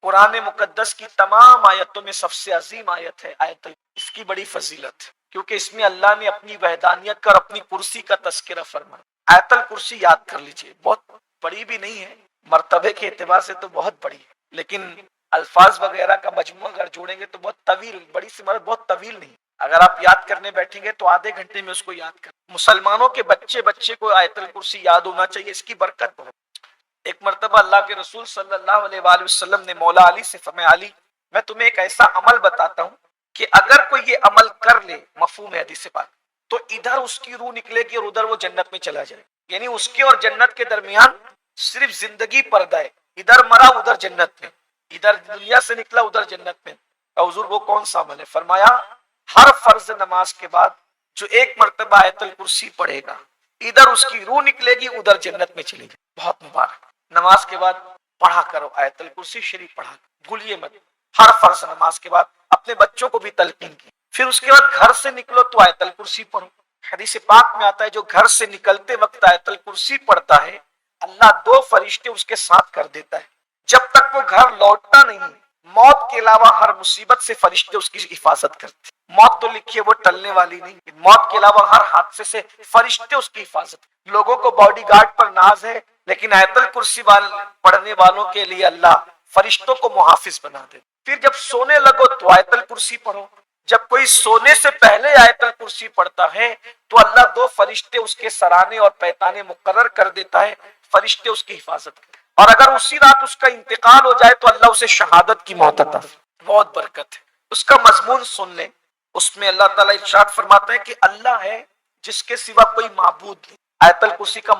قرآن مقدس کی تمام آیتوں میں سب سے عظیم آیت ہے آیت اس کی بڑی فضیلت ہے، کیونکہ اس میں اللہ نے اپنی وحدانیت کا اور اپنی کرسی کا تذکرہ فرمایا۔ آیت الکرسی یاد کر لیجئے، بہت بڑی بھی نہیں ہے، مرتبے کے اعتبار سے تو بہت بڑی ہے، لیکن الفاظ وغیرہ کا مجموعہ اگر جوڑیں گے تو بہت طویل، بڑی سی مرد بہت طویل نہیں، اگر آپ یاد کرنے بیٹھیں گے تو آدھے گھنٹے میں اس کو یاد کر۔ مسلمانوں کے بچے کو آیت الکرسی یاد ہونا چاہیے، اس کی برکت بہت۔ ایک مرتبہ اللہ کے رسول صلی اللہ علیہ وآلہ وسلم نے مولا علی سے فرمایا، علی میں تمہیں ایک ایسا عمل بتاتا ہوں کہ اگر کوئی یہ عمل کر لے، مفہوم ہے حدیث پاک، تو ادھر اس کی روح نکلے گی اور ادھر وہ جنت میں چلا جائے، یعنی اس کے اور جنت کے درمیان صرف زندگی پردہ ہے، ادھر مرا ادھر جنت میں، ادھر دنیا سے نکلا ادھر جنت میں۔ حضور وہ کون سا عمل ہے؟ فرمایا ہر فرض نماز کے بعد جو ایک مرتبہ آیت الکرسی پڑھے گا، ادھر اس کی روح نکلے گی ادھر جنت میں چلے گی۔ بہت مبارک، نماز کے بعد پڑھا کرو آیت الکرسی شریف، پڑھا بھولیے مت، ہر فرض نماز کے بعد اپنے بچوں کو بھی تلقین کی۔ پھر اس کے بعد گھر سے نکلو تو آیت الکرسی پڑھو۔ حدیث پاک میں آتا ہے جو گھر سے نکلتے وقت آیت الکرسی پڑھتا ہے، اللہ دو فرشتے اس کے ساتھ کر دیتا ہے، جب تک وہ گھر لوٹتا نہیں، موت کے علاوہ ہر مصیبت سے فرشتے اس کی حفاظت کرتے۔ موت تو لکھیے وہ ٹلنے والی نہیں، موت کے علاوہ ہر حادثے سے فرشتے اس کی حفاظت۔ لوگوں کو باڈی گارڈ پر ناز ہے، لیکن آیت الکرسی پڑھنے والوں کے لیے اللہ فرشتوں کو محافظ بنا دے۔ پھر جب سونے لگو تو آیت الکرسی پڑھو۔ جب کوئی سونے سے پہلے آیت الکرسی پڑھتا ہے تو اللہ دو فرشتے اس کے سرانے اور پیتانے مقرر کر دیتا ہے، فرشتے اس کی حفاظت کرتے۔ اور اگر اسی رات اس کا انتقال ہو جائے تو اللہ اسے شہادت کی موت عطا۔ بہت برکت ہے۔ اس کا مضمون سن لیں، اس میں اللہ تعالیٰ ارشاد فرماتا ہے کہ اللہ ہے جس کے سوا کوئی معبود نہیں۔ آیت الکرسی کا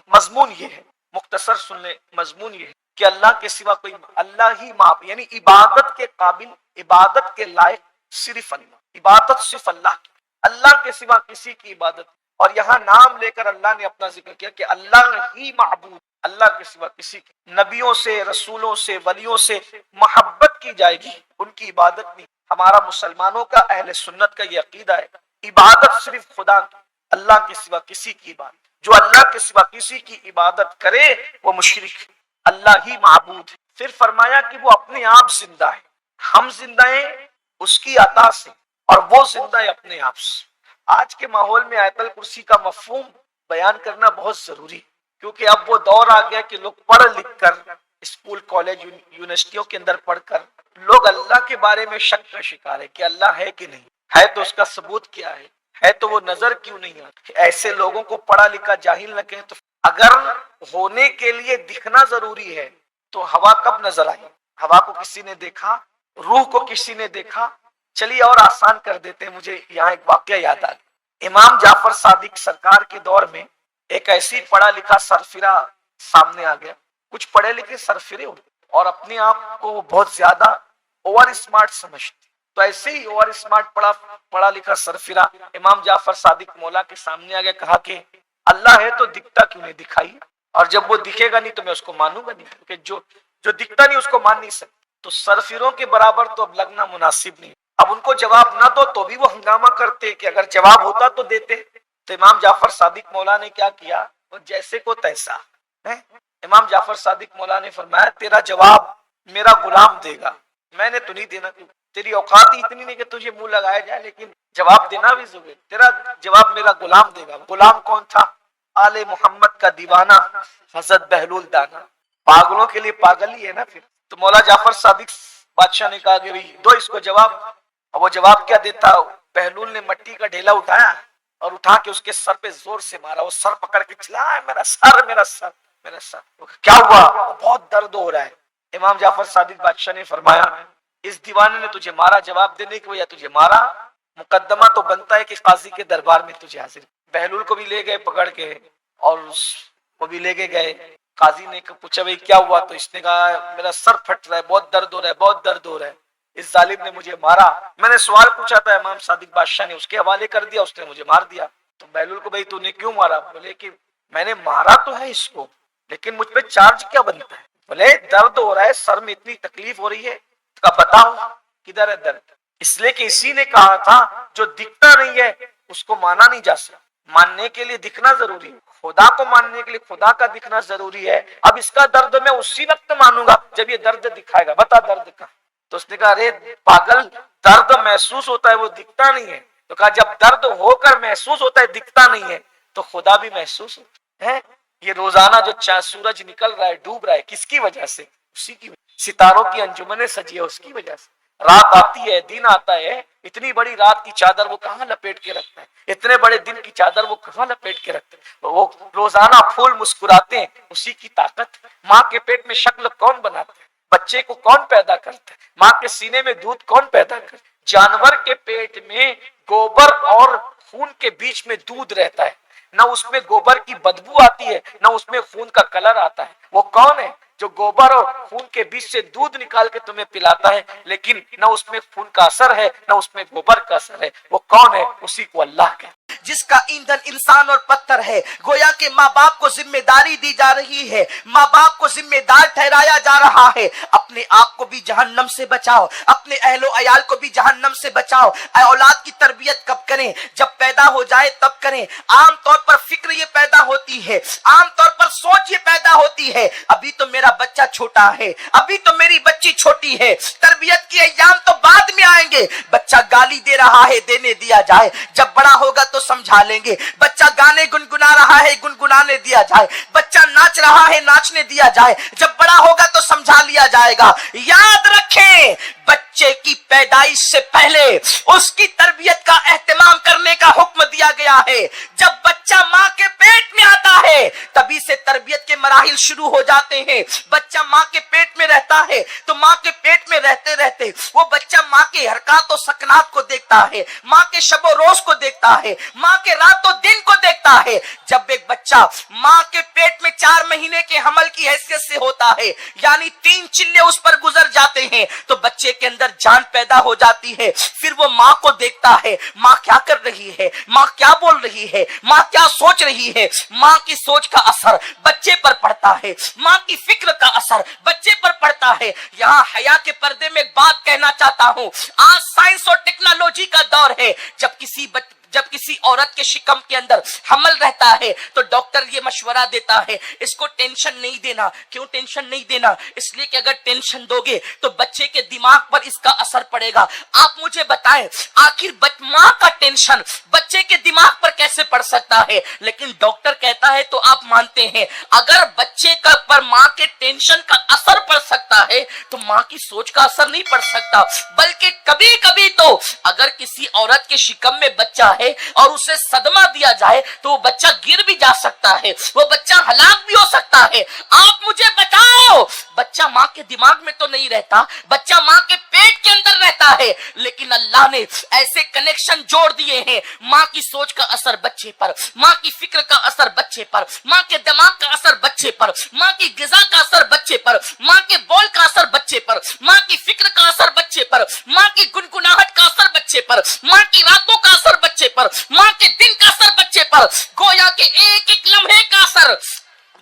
مضمون یہ ہے، مختصر سن لیں، مضمون یہ ہے کہ اللہ کے سوا کوئی، اللہ ہی معبود، یعنی عبادت کے قابل، عبادت کے لائق صرف اللہ، عبادت صرف اللہ کی، اللہ کے سوا کسی کی عبادت۔ اور یہاں نام لے کر اللہ نے اپنا ذکر کیا کہ اللہ ہی معبود، اللہ کے سوا کسی کی، نبیوں سے، رسولوں سے، ولیوں سے محبت کی جائے گی، ان کی عبادت نہیں۔ ہمارا مسلمانوں کا، اہل سنت کا یہ عقیدہ ہے، عبادت صرف خدا کی، اللہ کے سوا کسی کی عبادت، جو اللہ کے سوا کسی کی عبادت کرے وہ مشرک ہے، اللہ ہی معبود ہے۔ پھر فرمایا کہ وہ اپنے آپ زندہ ہے، ہم زندہ ہیں اس کی عطا سے، اور وہ زندہ ہے اپنے آپ سے۔ آج کے ماحول میں آیت الکرسی کا مفہوم بیان کرنا بہت ضروری ہے، کیونکہ اب وہ دور آ گیا کہ لوگ پڑھ لکھ کر، اسکول، کالج، یونیورسٹیوں کے اندر پڑھ کر لوگ اللہ کے بارے میں شک کا شکار ہے کہ اللہ ہے کہ نہیں ہے، تو اس کا ثبوت کیا ہے تو وہ نظر کیوں نہیں آتا۔ ایسے لوگوں کو پڑھا لکھا جاہل نہ کہیں، تو اگر ہونے کے لیے دکھنا ضروری ہے تو ہوا کب نظر آئی؟ ہوا کو کسی نے دیکھا؟ روح کو کسی نے دیکھا؟ چلیے اور آسان کر دیتے ہیں، مجھے یہاں ایک واقعہ یاد آ گیا۔ امام جعفر صادق سرکار کے دور میں ایک ایسی پڑھا لکھا سرفرا سامنے آ گیا، کچھ پڑھے لکھے سرفرے اور اپنے آپ کو بہت زیادہ اوور اسمارٹ سمجھتے، تو ایسے ہی اوور اسمارٹ پڑھا لکھا سرفرا امام جعفر صادق مولا کے سامنے آ گیا، کہا کہ اللہ ہے تو دکھتا کیوں نہیں، دکھائی، اور جب وہ دکھے گا نہیں تو میں اس کو مانوں گا نہیں، کیونکہ جو دکھتا نہیں اس کو مان نہیں سکتا۔ تو سرفروں کے برابر تو اب لگنا مناسب نہیں۔ اب ان کو جواب نہ دو تو بھی وہ ہنگامہ کرتے کہ اگر جواب ہوتا تو دیتے۔ تو امام جعفر صادق مولا نے کیا کیا؟ وہ جیسے کو تیسا ہے۔ امام جعفر صادق مولا نے فرمایا تیرا جواب میرا غلام دے گا، میں نے تو نہیں دینا، تیری اوقات ہی اتنی نہیں کہ تجھے منہ لگایا جائے، لیکن جواب دینا بھی ضروری ہے، تیرا جواب میرا غلام دے گا۔ غلام کون تھا؟ آل محمد کا دیوانہ حضرت بہلول دانا۔ پاگلوں کے لیے پاگل ہی ہے نا پھر۔ تو مولا جعفر صادق بادشاہ نے کہا کہ دو اس کو جواب۔ اور وہ جواب کیا دیتا؟ بہلول نے مٹی کا ڈھیلا اٹھایا اور اٹھا کے اس کے سر پہ زور سے مارا، وہ سر پکڑ کے چلا میرا سر میرا سر میرا سر۔ کیا ہوا؟ بہت درد ہو رہا ہے۔ امام جعفر صادق بادشاہ نے فرمایا اس دیوانے نے تجھے مارا، جواب دینے کی وجہ تجھے مارا، مقدمہ تو بنتا ہے کہ قاضی کے دربار میں تجھے حاضر۔ بہلول کو بھی لے گئے پکڑ کے اور کو بھی لے کے گئے۔ قاضی نے پوچھا بھائی کیا ہوا؟ تو اس نے کہا میرا سر پھٹ رہا ہے، بہت درد ہو رہا ہے، بہت درد ہو رہا ہے، اس ظالم نے مجھے مارا، میں نے سوال پوچھا تھا امام صادق بادشاہ نے اس کے حوالے کر دیا، اس نے مجھے مار دیا۔ تو بہلول کو بھائی تو نے کیوں مارا؟ بولے کہ میں نے مارا تو ہے اس کو، لیکن مجھ پہ چارج کیا بنتا ہے؟ بولے درد ہو رہا ہے، سر میں اتنی تکلیف ہو رہی ہے، تو کہا بتاؤ کدھر ہے درد؟ اس لیے کہ اسی نے کہا تھا جو دکھتا نہیں ہے اس کو مانا نہیں جا سکتا، ماننے کے لیے دکھنا ضروری ہے۔ خدا کو ماننے کے لیے خدا کا دکھنا ضروری ہے. اب اس کا درد میں اسی وقت مانوں گا جب یہ درد دکھائے گا. بتا درد کا. تو اس نے کہا ارے پاگل، درد محسوس ہوتا ہے وہ دکھتا نہیں ہے. تو کہا جب درد ہو کر محسوس ہوتا ہے دکھتا نہیں ہے تو خدا بھی محسوس ہوتا ہے. یہ روزانہ جو سورج نکل رہا ہے ڈوب رہا ہے کس کی وجہ سے؟ اسی کی وجہ. ستاروں کی انجمنیں سجی ہے اس کی وجہ سے. رات آتی ہے دن آتا ہے، اتنی بڑی رات کی چادر وہ کہاں لپیٹ کے رکھتا ہے، اتنے بڑے دن کی چادر وہ کہاں لپیٹ کے رکھتا ہے. وہ روزانہ پھول مسکراتے ہیں اسی کی طاقت. ماں کے پیٹ میں شکل کون بناتا ہے؟ بچے کو کون پیدا کرتا ہے؟ ماں کے سینے میں دودھ کون پیدا کرتا ہے؟ جانور کے پیٹ میں گوبر اور خون کے بیچ میں دودھ رہتا ہے، نہ اس میں گوبر کی بدبو آتی ہے نہ اس میں خون کا کلر آتا ہے. وہ کون ہے جو گوبر اور خون کے بیچ سے دودھ نکال کے تمہیں پلاتا ہے لیکن نہ اس میں خون کا اثر ہے نہ اس میں گوبر کا اثر ہے؟ وہ کون ہے؟ اسی کو اللہ کہتے ہیں. جس کا ایندھن انسان اور پتھر ہے. گویا کہ ماں باپ کو ذمہ داری دی جا رہی ہے، ماں باپ کو ذمہ دار ٹھہرایا جا رہا ہے. اپنے آپ کو بھی جہنم سے بچاؤ، اپنے اہل و عیال کو بھی جہنم سے بچاؤ. اولاد کی تربیت کب کریں؟ جب پیدا ہو جائے تب کریں. عام طور پر فکر یہ پیدا ہوتی ہے، عام طور پر سوچ یہ پیدا ہوتی ہے ابھی تو میرا بچہ چھوٹا ہے، ابھی تو میری بچی چھوٹی ہے، تربیت کے ایام تو بعد میں آئیں گے. بچہ گالی دے رہا ہے دینے دیا جائے، جب بڑا ہوگا تو سمجھا لیں گے. بچہ گانے گنگنا رہا ہے گنگنانے دیا جائے، بچہ ناچ رہا ہے ناچنے دیا جائے، جب بڑا ہوگا تو سمجھا لیا جائے گا. یاد رکھیں بچے کی پیدائش سے پہلے اس کی تربیت کا اہتمام کرنے کا حکم دیا گیا ہے. جب بچہ ماں کے پیٹ میں آتا ہے تبھی سے تربیت کے مراحل شروع ہو جاتے ہیں. بچہ ماں کے پیٹ میں رہتا ہے تو ماں کے پیٹ میں رہتے رہتے وہ بچہ ماں کے حرکات و سکنات کو دیکھتا ہے، ماں کے شب و روز کو دیکھتا ہے، ماں کے رات و دن کو دیکھتا ہے. جب ایک بچہ ماں کے پیٹ میں 4 مہینے کے حمل کی حیثیت سے ہوتا ہے یعنی 3 چلے اس پر گزر جاتے ہیں تو بچے کے اندر جان پیدا ہو جاتی ہے. پھر وہ ماں کو دیکھتا ہے، ماں کیا کر رہی ہے، ماں کیا بول رہی ہے، ماں کیا سوچ رہی ہے. ماں کی سوچ کا اثر بچے پر پڑتا ہے، ماں کی فکر کا اثر بچے پر پڑتا ہے. یہاں حیا کے پردے میں ایک بات کہنا چاہتا ہوں. آج سائنس اور ٹیکنالوجی کا دور ہے. جب کسی عورت کے شکم کے اندر حمل رہتا ہے تو ڈاکٹر یہ مشورہ دیتا ہے اس کو ٹینشن نہیں دینا. کیوں ٹینشن نہیں دینا؟ اس لیے کہ اگر ٹینشن دو گے تو بچے کے دماغ پر اس کا اثر پڑے گا. آپ مجھے بتائیں آخر ماں کا ٹینشن بچے کے دماغ پر کیسے پڑ سکتا ہے؟ لیکن ڈاکٹر کہتا ہے تو آپ مانتے ہیں اگر بچے کا پر ماں کے ٹینشن کا اثر پڑ سکتا ہے تو ماں کی سوچ کا اثر نہیں پڑ سکتا. بلکہ کبھی کبھی تو اگر کسی عورت کے شکم میں بچہ ہے اور اسے صدمہ دیا جائے تو وہ بچہ گر بھی جا سکتا ہے، وہ بچہ ہلاک بھی ہو سکتا ہے. آپ مجھے بتاؤ بچہ ماں کے دماغ میں تو نہیں رہتا، بچہ ماں کے پیٹ کے اندر رہتا ہے لیکن اللہ نے ایسے کنیکشن جوڑ دیے ہیں. ماں کی سوچ کا اثر بچے پر، ماں کی فکر کا اثر بچے پر، ماں کے دماغ کا اثر بچے پر، ماں کی غذا کا اثر بچے پر، ماں کے بول کا اثر بچے پر، ماں کی فکر کا اثر بچے پر، ماں کی گنگناہٹ کا اثر بچے پر، ماں کی راتوں کا اثر بچے پر، ماں کے دن کا اثر بچے پر. گویا کہ ایک ایک لمحے کا اثر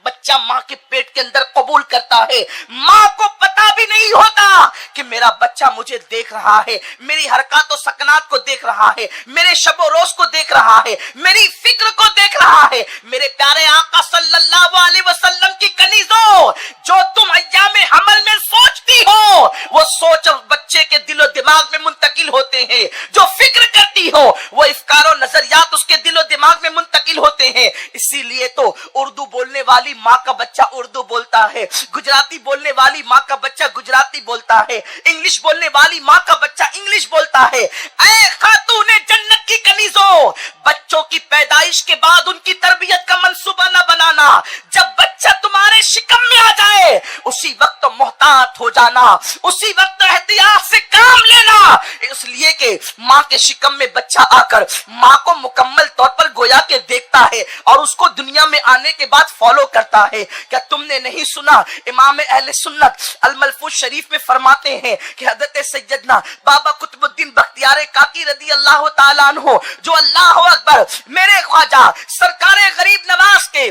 بچہ ماں کے پیٹ کے اندر قبول کرتا ہے. ماں کو پتا بھی نہیں ہوتا کہ میرا بچہ مجھے دیکھ رہا ہے، میری حرکات و سکنات کو دیکھ رہا ہے، میرے شب و روز کو دیکھ رہا ہے، میری فکر کو دیکھ رہا ہے. میرے پیارے آقا صلی اللہ علیہ وسلم کی کنیزوں، جو تم ایام حمل میں سوچتی ہو وہ سوچ بچے کے دل و دماغ میں منتقل ہوتے ہیں. جو فکر کرتی ہو وہ افکار و نظریات اس کے دل و دماغ میں منتقل ہوتے ہیں. اسی لیے تو اردو بولنے والی ماں کا بچہ اردو بولتا ہے، گجراتی بولنے والی ماں کا بچہ گجراتی بولتا ہے، انگلش بولنے والی ماں کا بچہ انگلش بولتا ہے. اے خاتون جنت کی کنیزوں، بچوں کی پیدائش کے بعد ان کی تربیت کا منصوبہ نہ بنانا. جب بچہ تمہارے شکم میں آ جائے اسی وقت محتاط ہو جانا، اسی وقت احتیاط سے کام لینا. اس لیے کہ ماں کے شکم میں بچہ آ کر ماں کو مکمل طور پر گویا کے دیکھتا ہے اور اس کو دنیا میں آنے کے بعد فالو کرتا ہے. کیا تم نے نہیں سنا امام اہل سنت الملفوظ شریف میں فرماتے ہیں کہ حضرت سیدنا بابا قطب الدین بختیار کاکی رضی اللہ تعالیٰ عنہ جو اللہ اکبر میرے خواجہ سرکار غریب نواز کے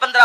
15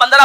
15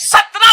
17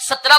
17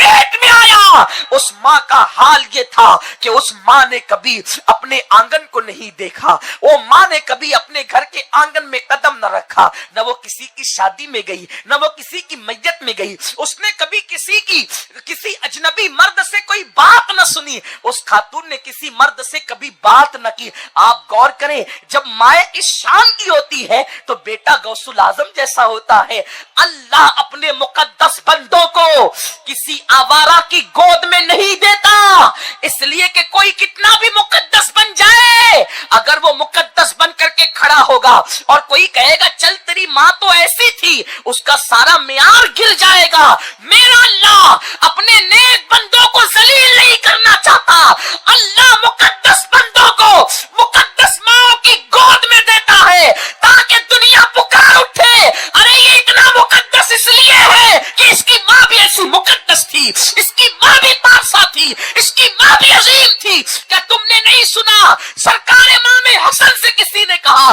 پیٹ میں آیا اس ماں کا حال یہ تھا کہ اس ماں نے کبھی اپنے آنگن کو نہیں دیکھا، وہ ماں نے کبھی اپنے گھر کے آنگن میں قدم نہ رکھا، نہ وہ کسی کی شادی میں گئی، نہ وہ کسی کی میت میں گئی، اس نے کبھی کسی اجنبی مرد سے کوئی بات نہ سنی، اس خاتون نے کسی مرد سے کبھی بات نہ کی۔ آپ غور کریں، جب مائیں اس شان کی ہوتی ہے تو بیٹا غوث الاعظم جیسا ہوتا ہے۔ اللہ اپنے مقدس بندوں کو کسی آوارہ کی گود میں نہیں دیتا، اس لیے کہ کوئی کتنا بھی مقدس بن جائے، اگر وہ مقدس بن کر کے کھڑا ہوگا اور کوئی کہے گا چل تیری ماں تو ایسی تھی، اس کا سارا معیار گر جائے گا۔ میرا اللہ اپنے نیک بندوں کو ذلیل نہیں کرنا چاہتا، اللہ مقدس بندوں کو مقدس ماں کی گود میں دیتا ہے تاکہ دنیا پکار اٹھے، ارے یہ اتنا مقدس اس لیے ہے کہ اس کی ماں بھی ایسی مقدس تھی، اس کی ماں بھی پارسا تھی، اس کی ماں بھی عظیم تھی۔ کیا تم نے نہیں سنا سرکار امام حسن سے کسی نے کہا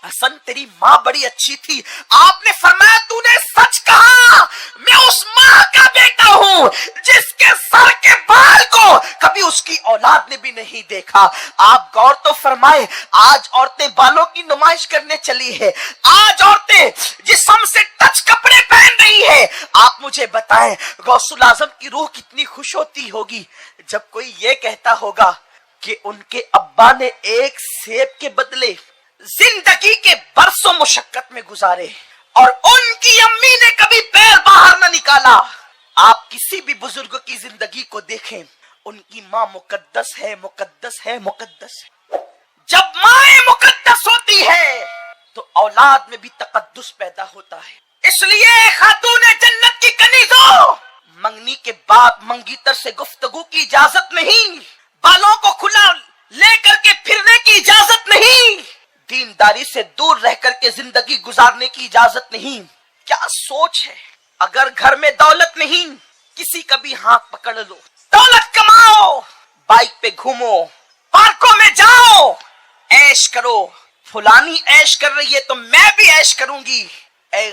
حسن تیری ماں بڑی اچھی تھی، آپ نے فرمایا تو نے سچ کہا، میں اس ماں کا بیٹا ہوں جس کے سر کے بال کو کبھی اس کی اولاد نے بھی نہیں دیکھا۔ آپ غور تو فرمائیں، آج عورتیں بالوں کی نمائش کرنے چلی ہے، آج عورتیں جسم سے ٹچ کپڑے پہن رہی ہے۔ آپ مجھے بتائیں غوث الاعظم کی روح کتنی خوش ہوتی ہوگی جب کوئی یہ کہتا ہوگا کہ ان کے ابا نے ایک سیب کے بدلے زندگی کے برسوں مشقت میں گزارے اور ان کی امی نے کبھی پیر باہر نہ نکالا۔ آپ کسی بھی بزرگ کی زندگی کو دیکھیں، ان کی ماں مقدس ہے، مقدس ہے، مقدس ہے۔ جب ماں مقدس ہوتی ہے تو اولاد میں بھی تقدس پیدا ہوتا ہے۔ اس لیے خاتون جنت کی کنیزوں، منگنی کے بعد منگیتر سے گفتگو کی اجازت نہیں، بالوں کو کھلا لے کر کے پھرنے کی اجازت نہیں، دینداری سے دور رہ کر کے زندگی گزارنے کی اجازت نہیں۔ کیا سوچ ہے، اگر گھر میں دولت نہیں کسی کا بھی ہاتھ پکڑ لو، دولت کماؤ، بائک پہ گھومو، پارکوں میں جاؤ، عیش کرو، فلانی عیش کر رہی ہے تو میں بھی عیش کروں گی۔ اے